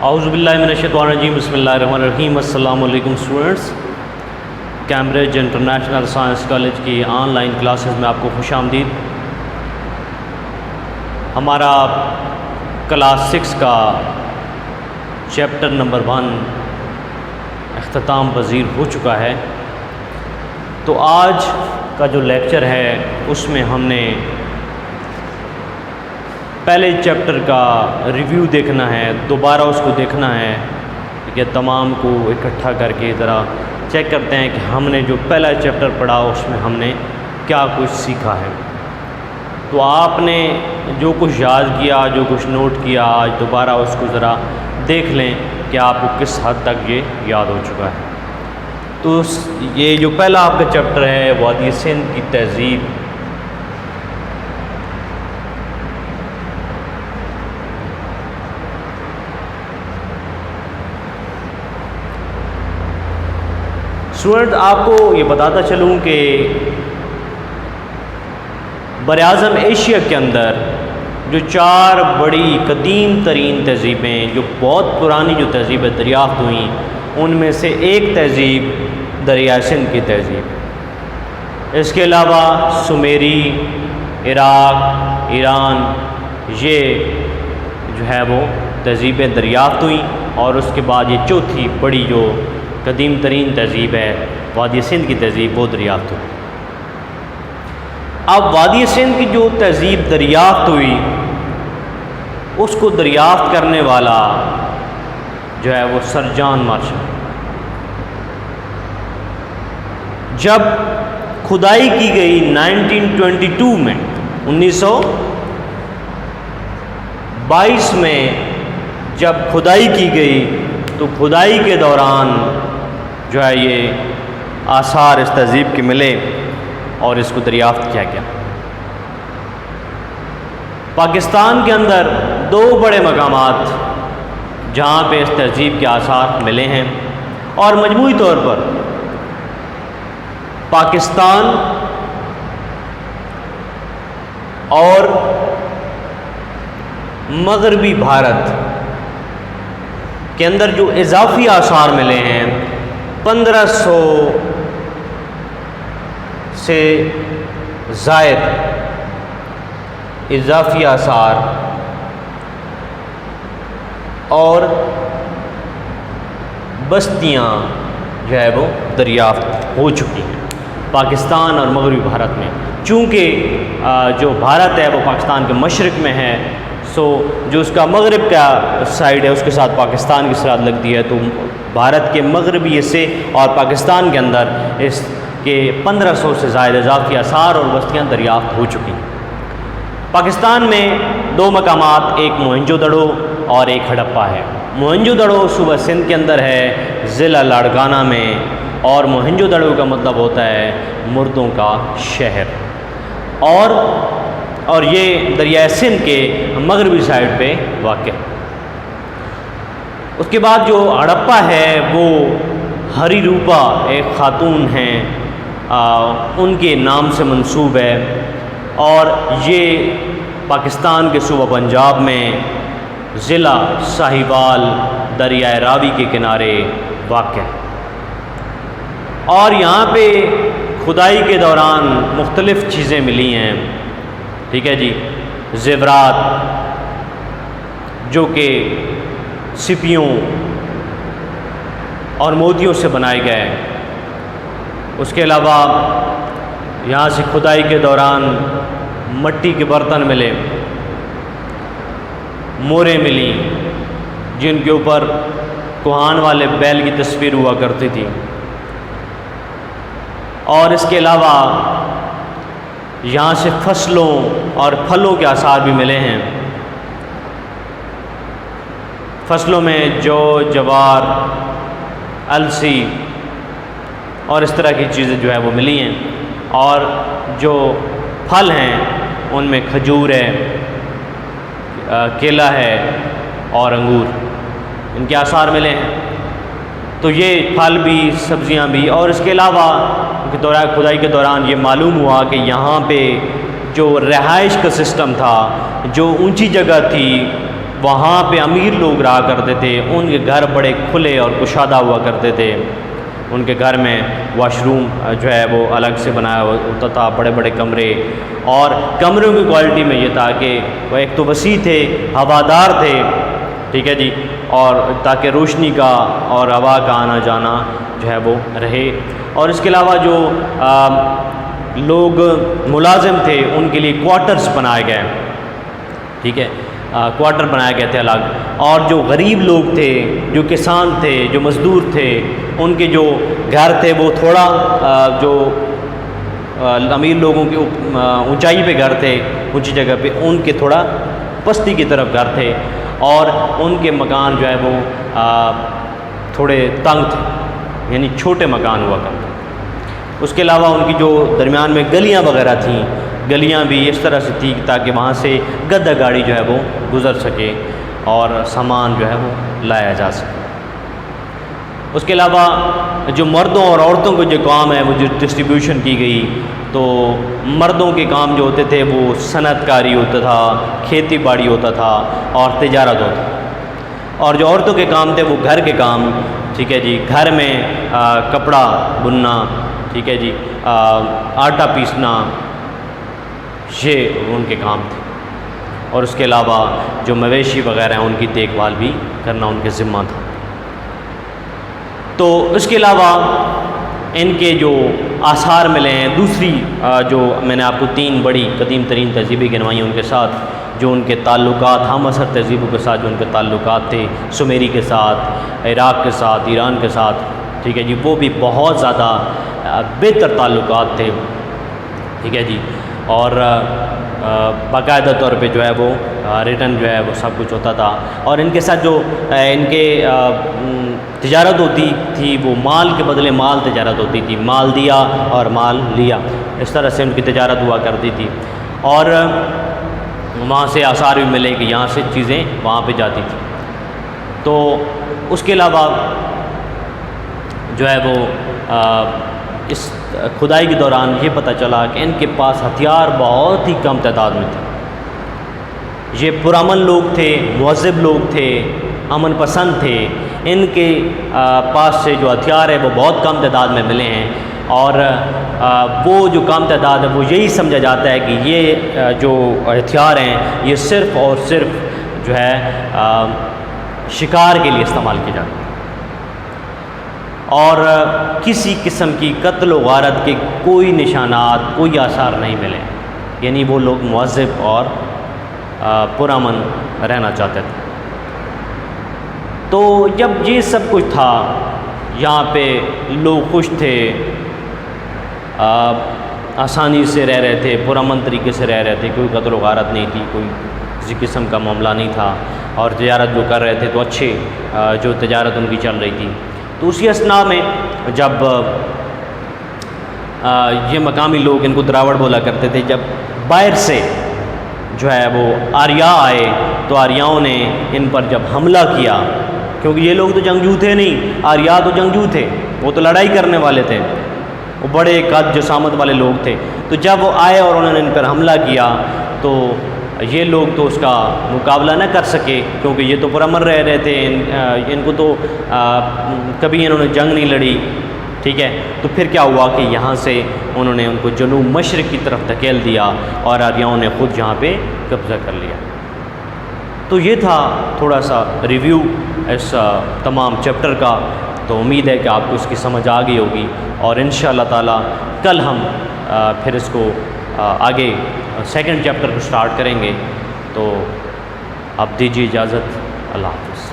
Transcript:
اعوذ باللہ من الشیطان الرجیم بسم اللہ الرحمن الرحیم۔ السلام علیکم students, Cambridge international science college کی آن لائن کلاسز میں آپ کو خوش آمدید۔ ہمارا کلاس 6 کا چیپٹر نمبر 1 اختتام پذیر ہو چکا ہے، تو آج کا جو لیکچر ہے اس میں ہم نے پہلے چیپٹر کا ریویو دیکھنا ہے، دوبارہ اس کو دیکھنا ہے کہ تمام کو اکٹھا کر کے ذرا چیک کرتے ہیں کہ ہم نے جو پہلا چیپٹر پڑھا اس میں ہم نے کیا کچھ سیکھا ہے۔ تو آپ نے جو کچھ یاد کیا، جو کچھ نوٹ کیا، آج دوبارہ اس کو ذرا دیکھ لیں کہ آپ کو کس حد تک یہ یاد ہو چکا ہے۔ تو یہ جو پہلا آپ کا چیپٹر ہے وادی سندھ کی تہذیب، اسٹوڈنٹ آپ کو یہ بتاتا چلوں کہ براعظم ایشیا کے اندر جو 4 بڑی قدیم ترین تہذیبیں، جو بہت پرانی جو تہذیبیں دریافت ہوئیں، ان میں سے ایک تہذیب دریائے سندھ کی تہذیب۔ اس کے علاوہ سمیری، عراق، ایران، یہ جو ہے وہ تہذیبیں دریافت ہوئیں، اور اس کے بعد یہ چوتھی بڑی جو قدیم ترین تہذیب ہے وادی سندھ کی تہذیب، وہ دریافت ہوئی۔ اب وادی سندھ کی جو تہذیب دریافت ہوئی، اس کو دریافت کرنے والا جو ہے وہ سر جان مارشل۔ جب کھدائی کی گئی 1922 میں، 1922 میں جب کھدائی کی گئی، تو کھدائی کے دوران جو ہے یہ آثار اس تہذیب کے ملے اور اس کو دریافت کیا گیا۔ پاکستان کے اندر 2 بڑے مقامات جہاں پہ اس تہذیب کے آثار ملے ہیں، اور مجموعی طور پر پاکستان اور مغربی بھارت کے اندر جو اضافی آثار ملے ہیں، 1500 سے زائد اضافی آثار اور بستیاں جو ہے وہ دریافت ہو چکی ہیں پاکستان اور مغربی بھارت میں۔ چونکہ جو بھارت ہے وہ پاکستان کے مشرق میں ہے، سو جو اس کا مغرب کا سائڈ ہے اس کے ساتھ پاکستان کی سرحد لگتی ہے، تو بھارت کے مغربی حصے اور پاکستان کے اندر اس کے 1500 سے زائد اضافی آثار اور بستیاں دریافت ہو چکی ہیں۔ پاکستان میں 2 مقامات، ایک موہنجو دڑو اور ایک ہڑپا ہے۔ موہنجو دڑو صوبہ سندھ کے اندر ہے، ضلع لاڑکانہ میں، اور موہنجو دڑو کا مطلب ہوتا ہے مردوں کا شہر، اور یہ دریائے سندھ کے مغربی سائڈ پہ واقع ہے۔ اس کے بعد جو ہڑپا ہے وہ ہری روپا ایک خاتون ہیں، ان کے نام سے منسوب ہے، اور یہ پاکستان کے صوبہ پنجاب میں ضلع ساہیوال دریائے راوی کے کنارے واقع ہے۔ اور یہاں پہ کھدائی کے دوران مختلف چیزیں ملی ہیں، ٹھیک ہے جی، زیورات جو کہ سپیوں اور موتیوں سے بنائے گئے۔ اس کے علاوہ یہاں سے کھدائی کے دوران مٹی کے برتن ملے، موریں ملی جن کے اوپر کوہان والے بیل کی تصویر ہوا کرتی تھی، اور اس کے علاوہ یہاں سے فصلوں اور پھلوں کے آثار بھی ملے ہیں۔ فصلوں میں جو، جوار، السی اور اس طرح کی چیزیں جو ہے وہ ملی ہیں، اور جو پھل ہیں ان میں کھجور ہے، کیلا ہے اور انگور، ان کے آثار ملے ہیں۔ تو یہ پھل بھی، سبزیاں بھی، اور اس کے علاوہ کھدائی کے دوران یہ معلوم ہوا کہ یہاں پہ جو رہائش کا سسٹم تھا، جو اونچی جگہ تھی وہاں پہ امیر لوگ رہا کرتے تھے، ان کے گھر بڑے کھلے اور کشادہ ہوا کرتے تھے، ان کے گھر میں واش روم جو ہے وہ الگ سے بنایا ہوتا تھا، بڑے بڑے کمرے، اور کمروں کی کوالٹی میں یہ تھا کہ وہ ایک تو وسیع تھے، ہوادار تھے، ٹھیک ہے جی، اور تاکہ روشنی کا اور ہوا کا آنا جانا جو ہے وہ رہے۔ اور اس کے علاوہ جو لوگ ملازم تھے ان کے لیے کوارٹرز بنائے گئے، ٹھیک ہے، کوارٹر بنائے گئے تھے الگ، اور جو غریب لوگ تھے، جو کسان تھے، جو مزدور تھے، ان کے جو گھر تھے وہ تھوڑا جو امیر لوگوں کے اونچائی پہ گھر تھے، اونچی جگہ پہ، ان کے تھوڑا پستی کی طرف گھر تھے، اور ان کے مکان جو ہے وہ تھوڑے تنگ تھے، یعنی چھوٹے مکان ہوا کرتے۔ اس کے علاوہ ان کی جو درمیان میں گلیاں وغیرہ تھیں، گلیاں بھی اس طرح سے تھی تاکہ وہاں سے گدہ گاڑی جو ہے وہ گزر سکے اور سامان جو ہے وہ لایا جا سکے۔ اس کے علاوہ جو مردوں اور عورتوں کو جو کام ہے وہ جو ڈسٹریبیوشن کی گئی، تو مردوں کے کام جو ہوتے تھے وہ صنعت کاری ہوتا تھا، کھیتی باڑی ہوتا تھا اور تجارت ہوتا تھا، اور جو عورتوں کے کام تھے وہ گھر کے کام، ٹھیک ہے جی، گھر میں کپڑا بننا، ٹھیک ہے جی، آٹا پیسنا، یہ ان کے کام تھے، اور اس کے علاوہ جو مویشی وغیرہ ہیں ان کی دیکھ بھال بھی کرنا ان کے ذمہ تھا۔ تو اس کے علاوہ ان کے جو آثار ملے ہیں، دوسری جو میں نے آپ کو 3 بڑی قدیم ترین تہذیبیں گنوائی ہیں، ان کے ساتھ جو ان کے تعلقات، ہم عصر تہذیبوں کے ساتھ جو ان کے تعلقات تھے، سومیری کے ساتھ، عراق کے ساتھ، ایران کے ساتھ، ٹھیک ہے جی، وہ بھی بہت زیادہ بہتر تعلقات تھے، ٹھیک ہے جی، اور باقاعدہ طور پہ جو ہے وہ ریٹرن جو ہے وہ سب کچھ ہوتا تھا، اور ان کے ساتھ جو ان کے تجارت ہوتی تھی وہ مال کے بدلے مال تجارت ہوتی تھی، مال دیا اور مال لیا، اس طرح سے ان کی تجارت ہوا کرتی تھی، اور وہاں سے آثار بھی ملے کہ یہاں سے چیزیں وہاں پہ جاتی تھیں۔ تو اس کے علاوہ جو ہے وہ اس کھدائی کے دوران یہ پتہ چلا کہ ان کے پاس ہتھیار بہت ہی کم تعداد میں تھے، یہ پرامن لوگ تھے، مہذب لوگ تھے، امن پسند تھے، ان کے پاس سے جو ہتھیار ہے وہ بہت کم تعداد میں ملے ہیں، اور وہ جو کم تعداد ہے وہ یہی سمجھا جاتا ہے کہ یہ جو ہتھیار ہیں یہ صرف اور صرف جو ہے شکار کے لیے استعمال کیے جاتے ہیں، اور کسی قسم کی قتل و غارت کے کوئی نشانات، کوئی آثار نہیں ملے، یعنی وہ لوگ مہذب اور پرامن رہنا چاہتے تھے۔ تو جب یہ سب کچھ تھا، یہاں پہ لوگ خوش تھے، آسانی سے رہ رہے تھے، پرامن طریقے سے رہ رہے تھے، کوئی قتل و غارت نہیں تھی، کوئی کسی قسم کا معاملہ نہیں تھا، اور تجارت جو کر رہے تھے تو اچھے جو تجارت ان کی چل رہی تھی۔ تو اسی اثناء میں جب یہ مقامی لوگ، ان کو دراوڑ بولا کرتے تھے، جب باہر سے جو ہے وہ آریا آئے تو آریاؤں نے ان پر جب حملہ کیا، کیونکہ یہ لوگ تو جنگجو تھے نہیں، آریا تو جنگجو تھے، وہ تو لڑائی کرنے والے تھے، وہ بڑے قد جسامت والے لوگ تھے، تو جب وہ آئے اور انہوں نے ان پر حملہ کیا تو یہ لوگ تو اس کا مقابلہ نہ کر سکے، کیونکہ یہ تو پرامن رہ رہے تھے، ان کو تو کبھی انہوں نے جنگ نہیں لڑی، ٹھیک ہے، تو پھر کیا ہوا کہ یہاں سے انہوں نے ان کو جنوب مشرق کی طرف دھکیل دیا اور آریاؤں نے خود یہاں پہ قبضہ کر لیا۔ تو یہ تھا تھوڑا سا ریویو اس تمام چیپٹر کا، تو امید ہے کہ آپ کو اس کی سمجھ آ گئی ہوگی، اور انشاءاللہ تعالی کل ہم پھر اس کو آگے سیکنڈ چیپٹر کو سٹارٹ کریں گے۔ تو آپ دیجیے اجازت، اللہ حافظ۔